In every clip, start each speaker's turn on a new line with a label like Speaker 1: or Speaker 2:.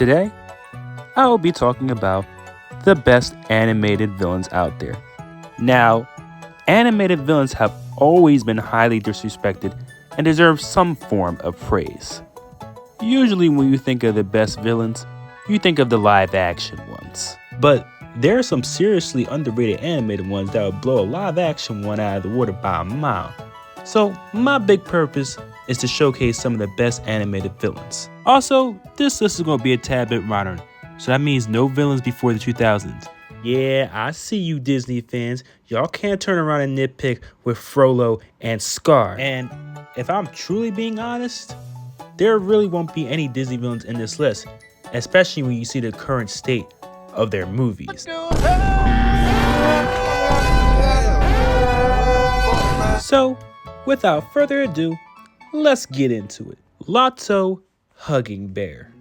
Speaker 1: Today, I will be talking about the best animated villains out there. Now, animated villains have always been highly disrespected and deserve some form of praise. Usually when you think of the best villains, you think of the live action ones. But there are some seriously underrated animated ones that would blow a live action one out of the water by a mile. So my big purpose is to showcase some of the best animated villains. Also, this list is going to be a tad bit modern, so that means no villains before the 2000s. Yeah, I see you Disney fans. Y'all can't turn around and nitpick with Frollo and Scar. And if I'm truly being honest, there really won't be any Disney villains in this list, especially when you see the current state of their movies. So, without further ado, let's get into it. Lotso Hugging Bear.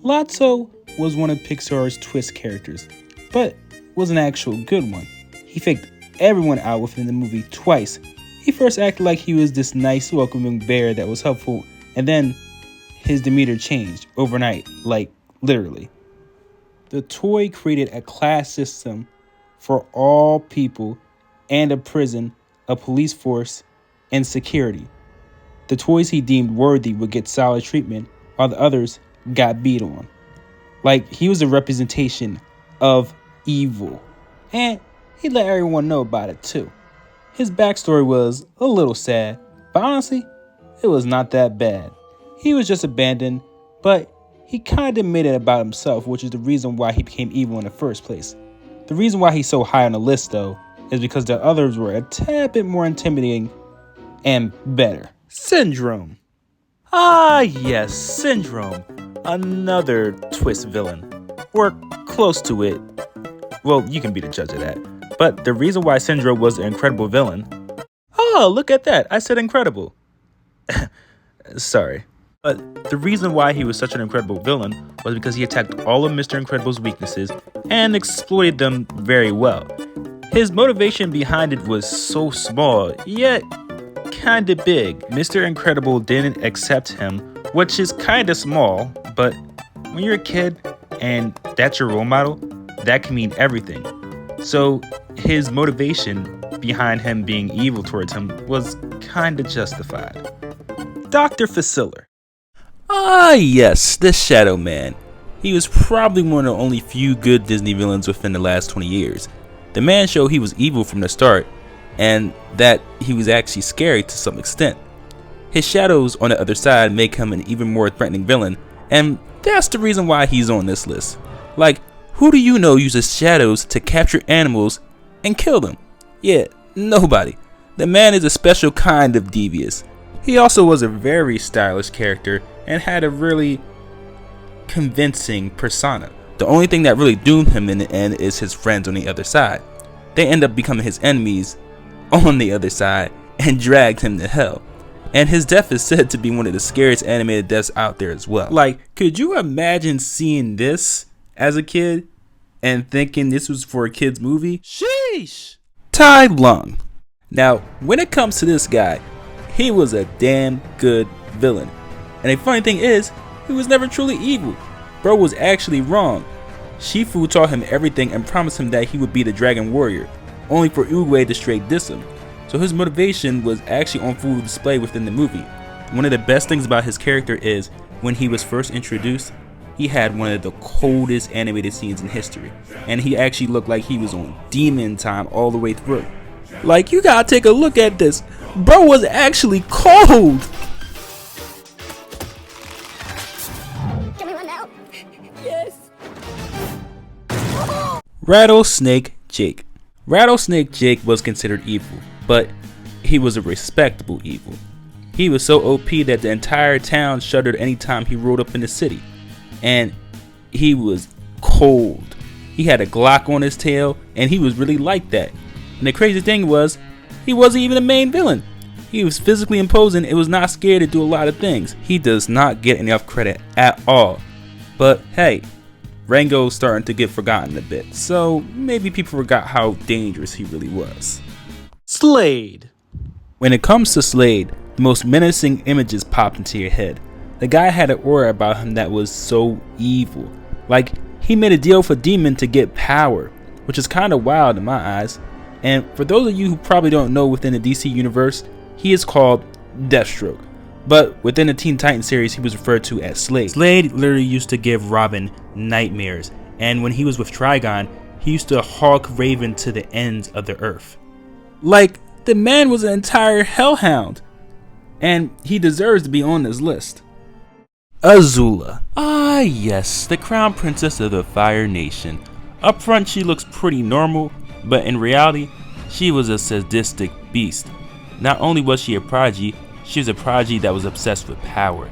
Speaker 1: Lotso was one of Pixar's twist characters, but was an actual good one. He faked everyone out within the movie twice. He first acted like he was this nice, welcoming bear that was helpful, and then his demeanor changed overnight, like literally. The toy created a class system for all people and a prison, a police force, and security. The toys he deemed worthy would get solid treatment, while the others got beat on. Like, he was a representation of evil. And he let everyone know about it too. His backstory was a little sad, but honestly, it was not that bad. He was just abandoned, but he kind of made it about himself, which is the reason why he became evil in the first place. The reason why he's so high on the list, though, is because the others were a tad bit more intimidating and better. Syndrome. Ah, yes, Syndrome. Another twist villain. Or close to it. Well, you can be the judge of that. But the reason why Syndrome was an incredible villain... Oh, look at that. I said incredible. Sorry. But the reason why he was such an incredible villain was because he attacked all of Mr. Incredible's weaknesses and exploited them very well. His motivation behind it was so small, yet kinda big. Mr. Incredible didn't accept him, which is kinda small, but when you're a kid and that's your role model, that can mean everything. So his motivation behind him being evil towards him was kinda justified. Dr. Faciller. Ah, yes, the Shadow Man. He was probably one of the only few good Disney villains within the last 20 years. The man showed he was evil from the start, and that he was actually scary to some extent. His shadows on the other side make him an even more threatening villain, and that's the reason why he's on this list. Like, who do you know uses shadows to capture animals and kill them? Yeah, nobody. The man is a special kind of devious. He also was a very stylish character and had a really convincing persona. The only thing that really doomed him in the end is his friends on the other side. They end up becoming his enemies on the other side and dragged him to hell. And his death is said to be one of the scariest animated deaths out there as well. Like, could you imagine seeing this as a kid and thinking this was for a kid's movie? Sheesh! Tai Lung. Now, when it comes to this guy, he was a damn good villain. And the funny thing is, he was never truly evil. Bro was actually wrong. Shifu taught him everything and promised him that he would be the Dragon Warrior, only for Oogway to straight diss him. So his motivation was actually on full display within the movie. One of the best things about his character is, when he was first introduced, he had one of the coldest animated scenes in history. And he actually looked like he was on demon time all the way through. Like, you gotta take a look at this. Bro was actually cold.
Speaker 2: Give me one now. Yes.
Speaker 1: Rattlesnake Jake. Rattlesnake Jake was considered evil, but he was a respectable evil. He was so OP that the entire town shuddered anytime he rode up in the city. And he was cold. He had a Glock on his tail, and he was really like that. And the crazy thing was, he wasn't even the main villain. He was physically imposing and was not scared to do a lot of things. He does not get enough credit at all. But hey, Rango's starting to get forgotten a bit, so maybe people forgot how dangerous he really was. Slade. When it comes to Slade, the most menacing images popped into your head. The guy had an aura about him that was so evil. Like, he made a deal with a demon to get power, which is kind of wild in my eyes. And for those of you who probably don't know, within the DC universe, he is called Deathstroke. But within the Teen Titans series, he was referred to as Slade. Slade literally used to give Robin nightmares. And when he was with Trigon, he used to hawk Raven to the ends of the earth. Like, the man was an entire hellhound. And he deserves to be on this list. Azula. Ah yes, the crown princess of the Fire Nation. Up front she looks pretty normal, but in reality, she was a sadistic beast. Not only was she a prodigy, she was a prodigy that was obsessed with power.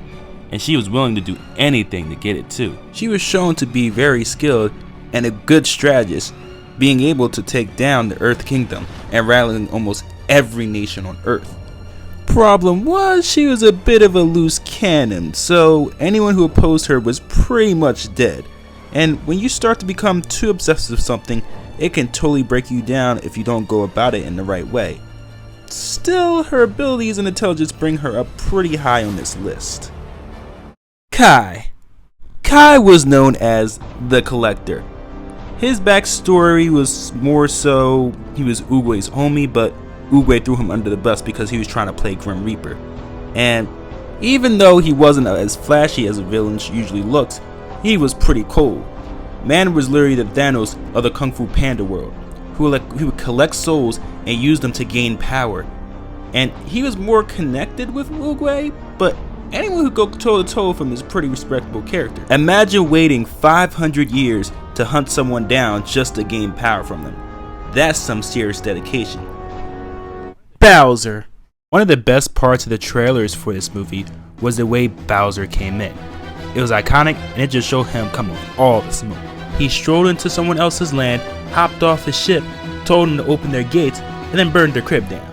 Speaker 1: And she was willing to do anything to get it too. She was shown to be very skilled and a good strategist, being able to take down the Earth Kingdom and rallying almost every nation on Earth. Problem was, she was a bit of a loose cannon, so anyone who opposed her was pretty much dead. And when you start to become too obsessed with something, it can totally break you down if you don't go about it in the right way. Still, her abilities and intelligence bring her up pretty high on this list. Kai. Kai was known as the Collector. His backstory was more so he was Oogway's homie, but Oogway threw him under the bus because he was trying to play Grim Reaper. And even though he wasn't as flashy as a villain usually looks, he was pretty cool. Man was literally the Thanos of the Kung Fu Panda world, who would collect souls and use them to gain power. And he was more connected with Oogway, but anyone who go toe to toe with him is a pretty respectable character. Imagine waiting 500 years to hunt someone down just to gain power from them. That's some serious dedication. Bowser. One of the best parts of the trailers for this movie was the way Bowser came in. It was iconic, and it just showed him coming with all the smoke. He strolled into someone else's land, hopped off the ship, told them to open their gates, and then burned their crib down.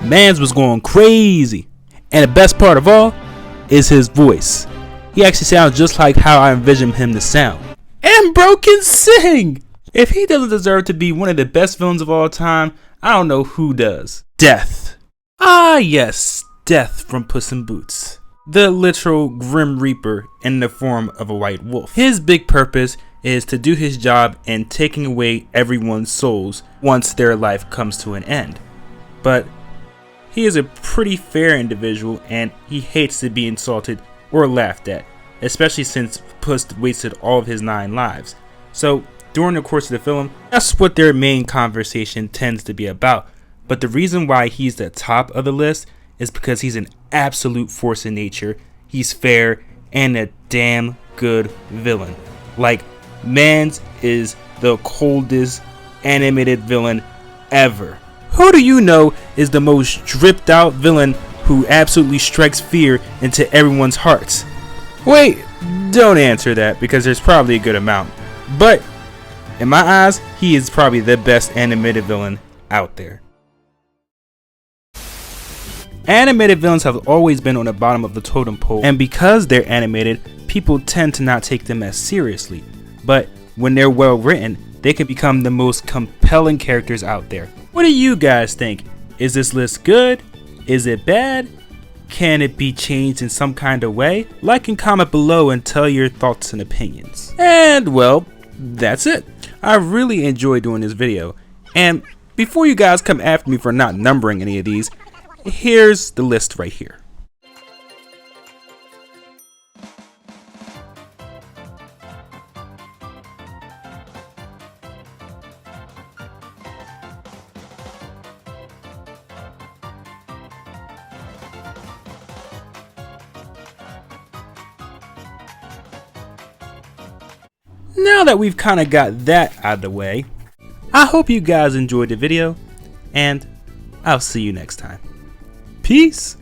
Speaker 1: Mans was going crazy, and the best part of all is his voice. He actually sounds just like how I envisioned him to sound. And bro can sing! If he doesn't deserve to be one of the best villains of all time, I don't know who does. Death. Ah yes, Death from Puss in Boots. The literal Grim Reaper in the form of a white wolf. His big purpose is to do his job in taking away everyone's souls once their life comes to an end. But he is a pretty fair individual, and he hates to be insulted or laughed at, especially since Puss wasted all of his 9 lives. So during the course of the film, that's what their main conversation tends to be about. But the reason why he's the top of the list is because he's an absolute force in nature, he's fair, and a damn good villain. Like, Mans is the coldest animated villain ever. Who do you know is the most dripped out villain who absolutely strikes fear into everyone's hearts? Wait, don't answer that, because there's probably a good amount. But in my eyes, he is probably the best animated villain out there. Animated villains have always been on the bottom of the totem pole, and because they're animated, people tend to not take them as seriously. But when they're well written, they can become the most compelling characters out there. What do you guys think? Is this list good? Is it bad? Can it be changed in some kind of way? Like and comment below and tell your thoughts and opinions. And well, that's it. I really enjoyed doing this video. And before you guys come after me for not numbering any of these, here's the list right here. Now that we've kind of got that out of the way, I hope you guys enjoyed the video, and I'll see you next time. Peace!